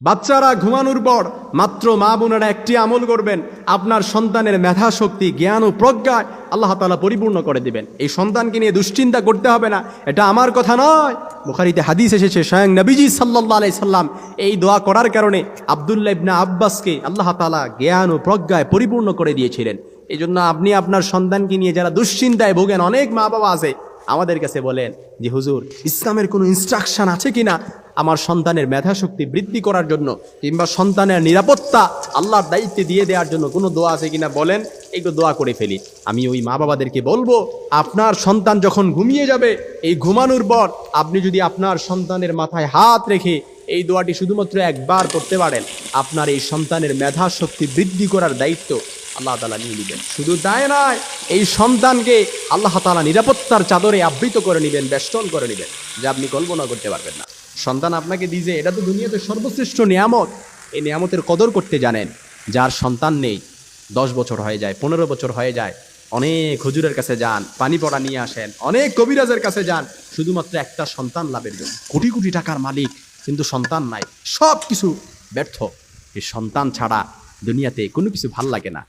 বাচ্চারা ঘুমানোর পর মাত্র মা বোনেরা একটি আমল করবেন, আপনার সন্তানের মেধা শক্তি জ্ঞান ও প্রজ্ঞায় আল্লাহ তাআলা পরিপূর্ণ করে দিবেন। এই সন্তানকে নিয়ে দুশ্চিন্তা করতে হবে না, এটা আমার কথা নয়, বুখারীতে হাদিস এসেছে, স্বয়ং নবীজি সাল্লাল্লাহু আলাইহি সাল্লাম এই দোয়া করার কারণে আব্দুল্লাহ ইবনে আব্বাসকে আল্লাহ তাআলা জ্ঞান ও প্রজ্ঞায় পরিপূর্ণ করে দিয়েছিলেন। এই জন্য আপনি আপনার সন্তানকে নিয়ে যারা দুশ্চিন্তায় ভোগেন, অনেক মা বাবা আছে আমাদের কাছে বলেন যে হুজুর ইসলামের কোনো ইনস্ট্রাকশন আছে কিনা আমার সন্তানের মেধাশক্তি বৃদ্ধি করার জন্য, কিংবা সন্তানের নিরাপত্তা আল্লাহর দায়িত্বে দিয়ে দেওয়ার জন্য কোনো দোয়া আছে কিনা বলেন, একটু দোয়া করে ফেলি। আমি ওই মা বাবাদেরকে বলবো, আপনার সন্তান যখন ঘুমিয়ে যাবে, এই ঘুমানোর পর আপনি যদি আপনার সন্তানের মাথায় হাত রেখে এই দোয়াটি শুধুমাত্র একবার করতে পারেন, আপনার এই সন্তানের মেধাশক্তি বৃদ্ধি করার দায়িত্ব আল্লাহ তাআলা নিয়ে নেবেন। শুধু তাই নয়, এই সন্তানকে আল্লাহ তাআলা নিরাপত্তার চাদরে আবৃত করে নেবেন, বেষ্টন করে নেবেন, যা আপনি কল্পনা করতে পারবেন না। সন্তান আপনাকে দিয়েছে, এটা তো দুনিয়াতে সর্বশ্রেষ্ঠ নিয়ামত। এই নিয়ামতের কদর করতে জানেন। যার সন্তান নেই, 10 বছর হয়ে যায়, 15 বছর হয়ে যায়, অনেক হুজুরের কাছে যান, পানি পড়া নিয়ে আসেন, অনেক কবিরাজের কাছে যান, শুধুমাত্র একটা সন্তান লাভের জন্য। কোটি কোটি টাকার মালিক, কিন্তু সন্তান নাই, সব কিছু ব্যর্থ। এই সন্তান ছাড়া দুনিয়াতে কোনো কিছু ভাল লাগে না।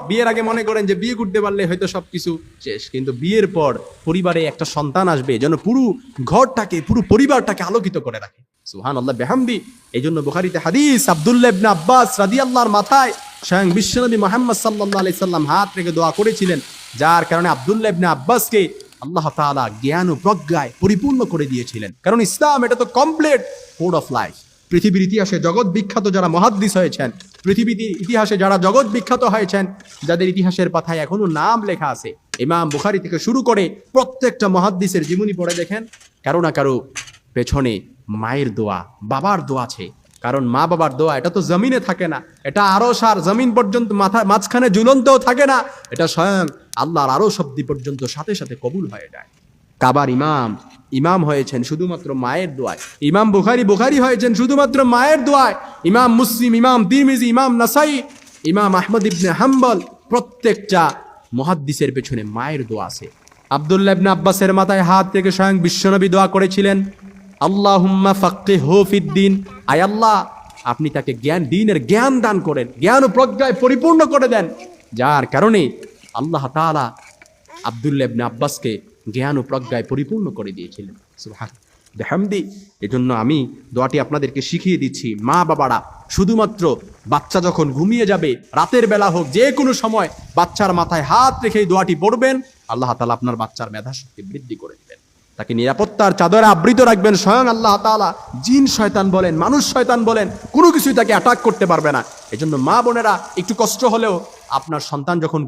বিয়ের আগে মনে করেন যে বিয়ে করতে পারলে হয়তো সব কিছু শেষ, কিন্তু বিয়ের পর পরিবারে একটা সন্তান আসবে যেন পুরো ঘরটাকে, পুরো পরিবারটাকে আলোকিত করে রাখে। সুবহানাল্লাহ বিহামদি। এই জন্য বুখারীতে হাদিস, আব্দুল্লাহ ইবনে আব্বাস রাদিয়াল্লাহর মাথায় স্বয়ং বিশ্বনবী মুহাম্মদ সাল্লাল্লাহু আলাইহি সাল্লাম হাত রেখে দোয়া করেছিলেন, যার কারণে আব্দুল্লাহ ইবনে আব্বাসকে আল্লাহ তাআলা জ্ঞান ও প্রজ্ঞায় পরিপূর্ণ করে দিয়েছিলেন। কারণ ইসলাম এটা তো কমপ্লিট কোড অফ লাইফ। পৃথিবীর ইতিহাসে জগৎ বিখ্যাত যারা মুহাদ্দিস হয়েছেন, পৃথিবীর ইতিহাসে যারা জগৎ বিখ্যাত হয়েছেন, যাদের ইতিহাসের পাতায় এখনো নাম লেখা আছে, ইমাম বুখারী থেকে শুরু করে প্রত্যেকটা মুহাদ্দিসের জীবনী পড়ে দেখেন, কারো না কারো পেছনে মায়ের দোয়া, বাবার দোয়া আছে। কারণ মা বাবার দোয়া এটা তো জমিনে থাকে না, এটা আরশ আর জমিন পর্যন্ত মাঝখানে ঝুলন্তও থাকে না, এটা স্বয়ং আল্লাহর আরশ অব্দি পর্যন্ত সাথে সাথে কবুল হয়ে যায়। কাবার ইমাম হয়েছেন শুধুমাত্র মায়ের দোয়ায়। ইমাম বুখারী হয়েছেন শুধুমাত্র মায়ের দোয়ায়। ইমাম মুসলিম, ইমাম তিরমিজি, ইমাম নাসাই, ইমাম আহমদ ইবনে হাম্বল, প্রত্যেকটা মুহাদ্দিসের পেছনে মায়ের দোয়া আছে। আব্দুল্লাহ ইবনে আব্বাসের মাথায় হাত থেকে স্বয়ং বিশ্বনবী দোয়া করেছিলেন, আল্লাহুম্মা ফাক্কিহু ফিদ্দিন, আয় আল্লাহ আপনি তাকে দ্বীনের জ্ঞান দান করেন, জ্ঞান ও প্রজ্ঞায় পরিপূর্ণ করে দেন। যার কারণে আল্লাহ তাআলা আব্দুল্লাহ ইবনে আব্বাসকে জ্ঞান ও প্রজ্ঞায় পরিপূর্ণ করে দিয়েছিলেন। সুবহানাল্লাহ বিহামদি। এজন্য আমি দোয়াটি আপনাদেরকে শিখিয়ে দিচ্ছি। মা বাবারা শুধুমাত্র বাচ্চা যখন ঘুমিয়ে যাবে, রাতের বেলা হোক, যে কোনো সময় বাচ্চার মাথায় হাত রেখে এই দোয়াটি পড়বেন, আল্লাহ তাআলা আপনার বাচ্চার মেধাশক্তি বৃদ্ধি করে দিবেন, তাকে নিরাপত্তার চাদরে আবৃত রাখবেন। স্বয়ং আল্লাহ তাআলা জিন শয়তান বলেন, মানুষ শয়তান বলেন, কোনো কিছুই তাকে অ্যাটাক করতে পারবে না। এজন্য মা বোনেরা একটু কষ্ট হলেও আপনার সন্তান যখন